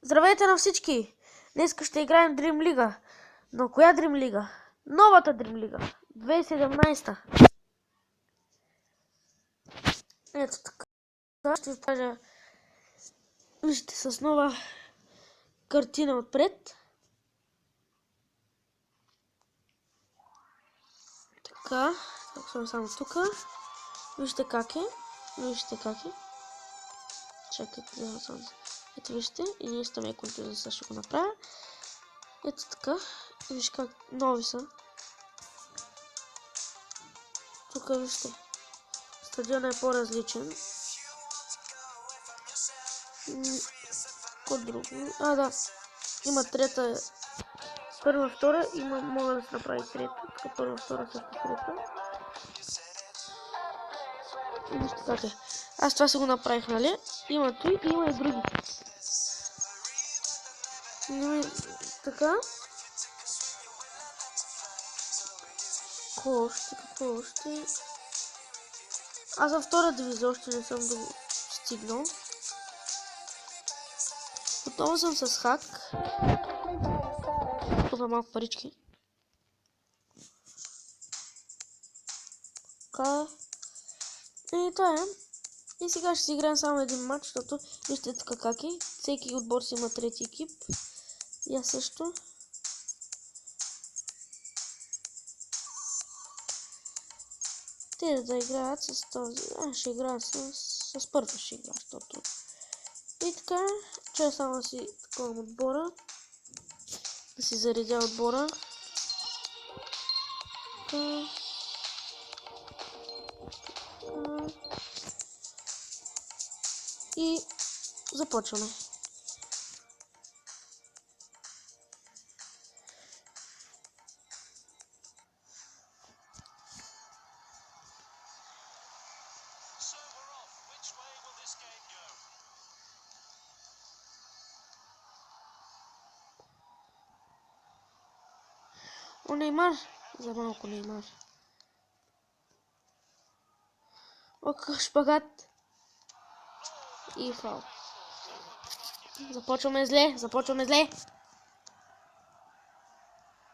Здравейте на всички! Днес ще играем Dream League. Но коя Dream League? Новата Dream League. 2017. Ето така. Ще ви кажа. Вижте с нова картина отпред. Така. Така само тук. Вижте как е. Чакайте да съм. Ето вижте. И ние стаме контузия, сега ще го направя. Ето така. Виж как нови са. Тук вижте. Стадионът е по-различен. Код друго. Да. Има трета. Първа, втора. Мога да се направи трета. Така първа, втора, също трета. И вижте как е. Аз това си го направих, нали? Има той и има и други. Така. Какво още? Аз за втора дивизия още не съм стигнал. Отново съм с хак. Тук е малко парички. Така. И това е. И сега ще си играем само един матч, защото вижте тук как е. Всеки отбор си има трети екип. И аз също. Те да играят с този. Ще играят с първа ще играят, защото. И така, че само да си такова отбора. Да си заредя отбора. Така. И започваме. О, Неймар! За малко Неймар. О, какъв шпагат! И фал. Започваме зле.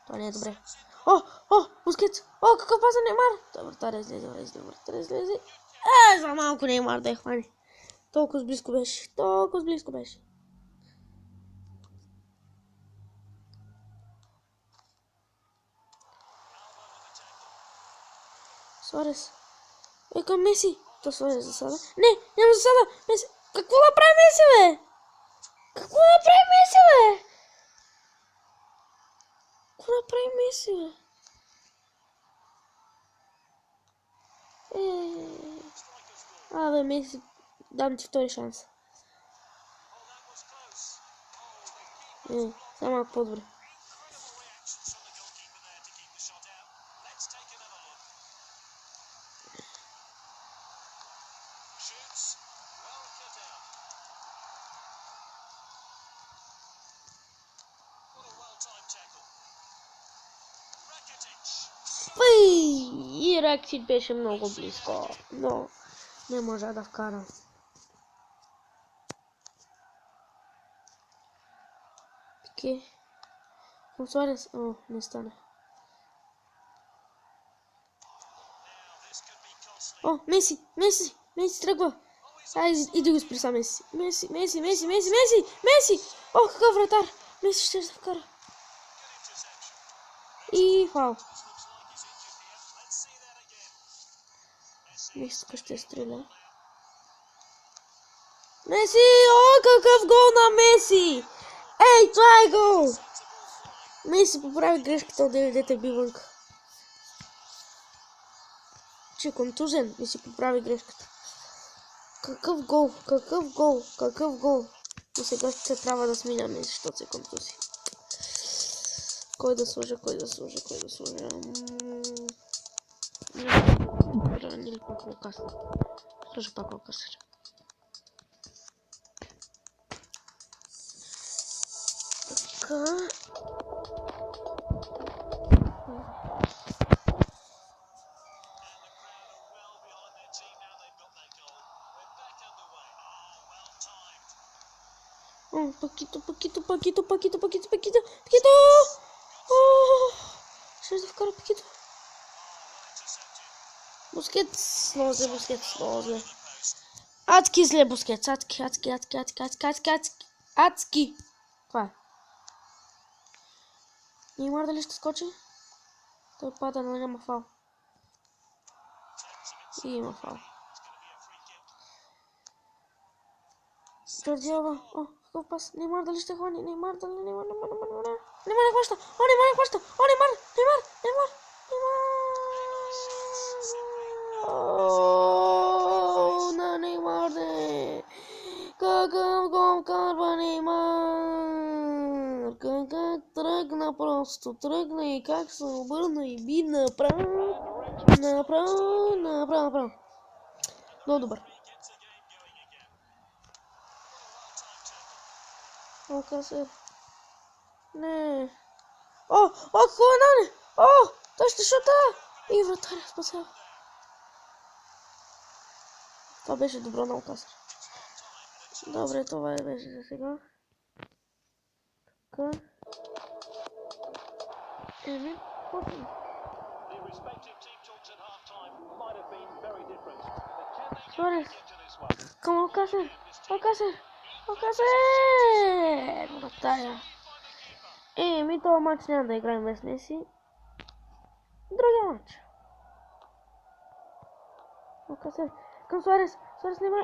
Това не е добре. Бускетс! Какъв паса Неймар! Вратаря излезе. За малко Неймар да я хване. Толкова близко беше. Суарес. Към Меси. То Суарес засада. Не, няма засада. Меси. Какво направи Меси, бе? Какво направи Меси, бе? Бе, Меси. Дам ти втори шанс. Само малко по-добре. И Ракетич беше много близко, но не можа да вкара. Пике. Суарес. Не стана. Меси тръгва. Иди го спри са Меси. Меси! Какъв вратар! Меси ще се вкара. И фал. Меси тук ще стреля. Меси! Какъв гол на Меси! Ей, това е гол! Меси поправи грешката от 9-те биванка. Че контузен и си поправи грешката. Какъв гол! И сега ще трябва да сменяме, защото се контузи. Кой да сложа? Или пак Лукас. Сложа пак Лукас. Така. Пакито! Ще да вкара Пакито. Бускетс, много зле. Адски зле Бускетс, адски. Това е. Неймар дали ще скочи? Той пада, но няма фал. И има фал. Джорди Алба. О, какъв пас. Неймар дали ще хвани? Неймар не хваща. Неймар. На Неймар не. Какъв гол карва Неймар. Как тръгна просто. Тръгна и как се обърна и би направо. Много добър. О, Касер. Не. О, какво е Нане? О, той ще шута. И вратаря спасява. Това беше добро на Касер. Добре, това беше за сега. Така. Почваме. Суарес. Към Касер. Вратаря. Този матч няма да играем без Меси. Другия матч. Касер. Към Суарес. Суарес нема.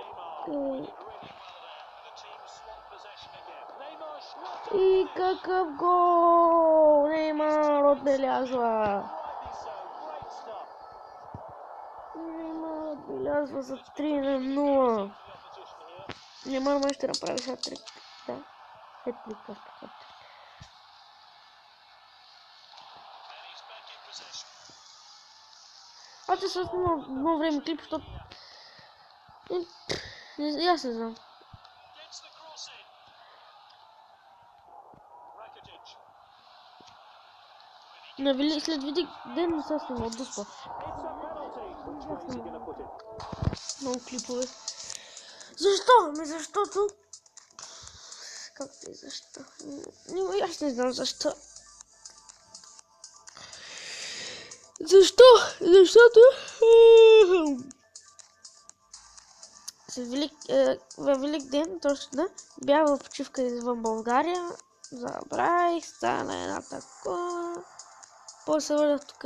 И какъв гол! Неймар отбелязва. За 3-0. Неймар май ще направи хат-трик. Да. Хет-трик просто. Аз ще се снимам много време клип, защото... Аз не знам. След Велик ден не се снимал дуспа. Много клипове. Защо? Защото... Както и защо? Аз не знам защо. Защото... Във Велик ден, точно да, бях в почивка извън България. Забравих, стана една такова. После върнах тук,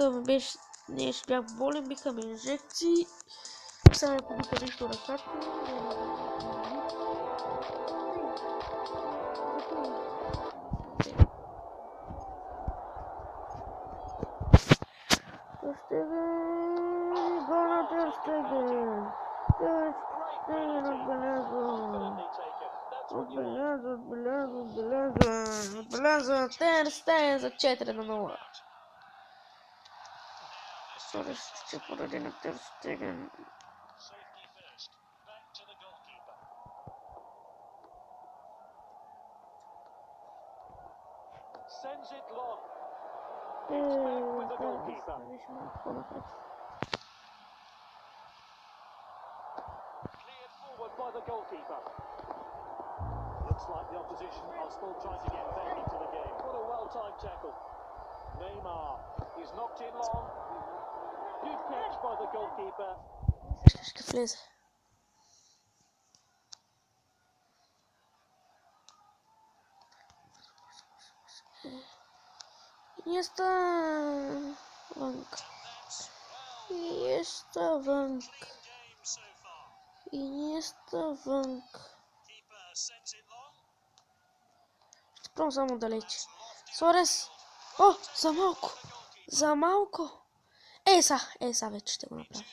нещо бях болен, биха ми инжекции. Сега ме побиха нещо ръката. Тер Стеген отбелязва Тер Стеген за 4-0. Суарес ще поради на Тер Стеген. By the goalkeeper. Looks like the opposition are still trying to get back into the game. What a well-timed tackle. Neymar, he's knocked in long. Good catch by the goalkeeper. Ще влезе. Iniesta вънка. Iniesta вънка. Ще пробвам само далече. Суарес! О, за малко! Са вече ще го направя.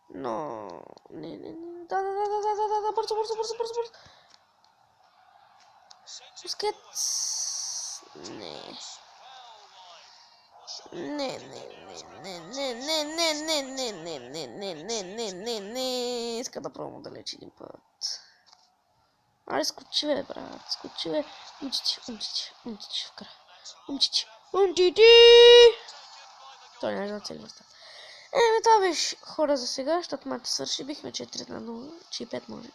Но... Не. Да, бързо. Бускетс. Не. Иска да пробвам далеч един път. Аре, скочи бе, брат. Скочи бе. Умчичи в края. Умчичи. Той не знае цели врата. Това беше хора за сега, защото мачът свърши. Бихме 4-0, че и 5 може.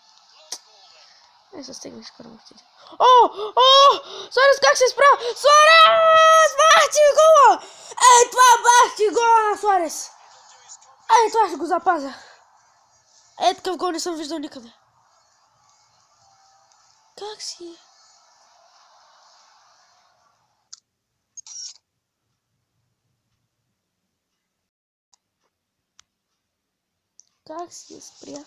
Ай се стегнеш кърмахтите. О! Суарес как се справя? Суарес! Бах ти гола! Ей, това бах ти гола на Суарес! Ей, това ще го запазя. Ей, такъв гол не съм виждал никъде. Как си? Как си спря?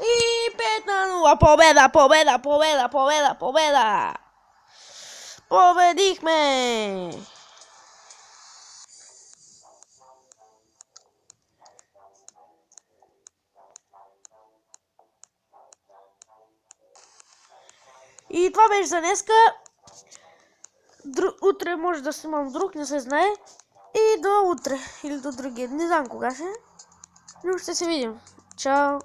И 5-0. Победа, победа, победа, победа, победа. Победихме! И това беше за днеска. Утре може да снимам друг, не се знае. И до утре. Или до другия. Не знам кога ще. Но ще се видим. Чао!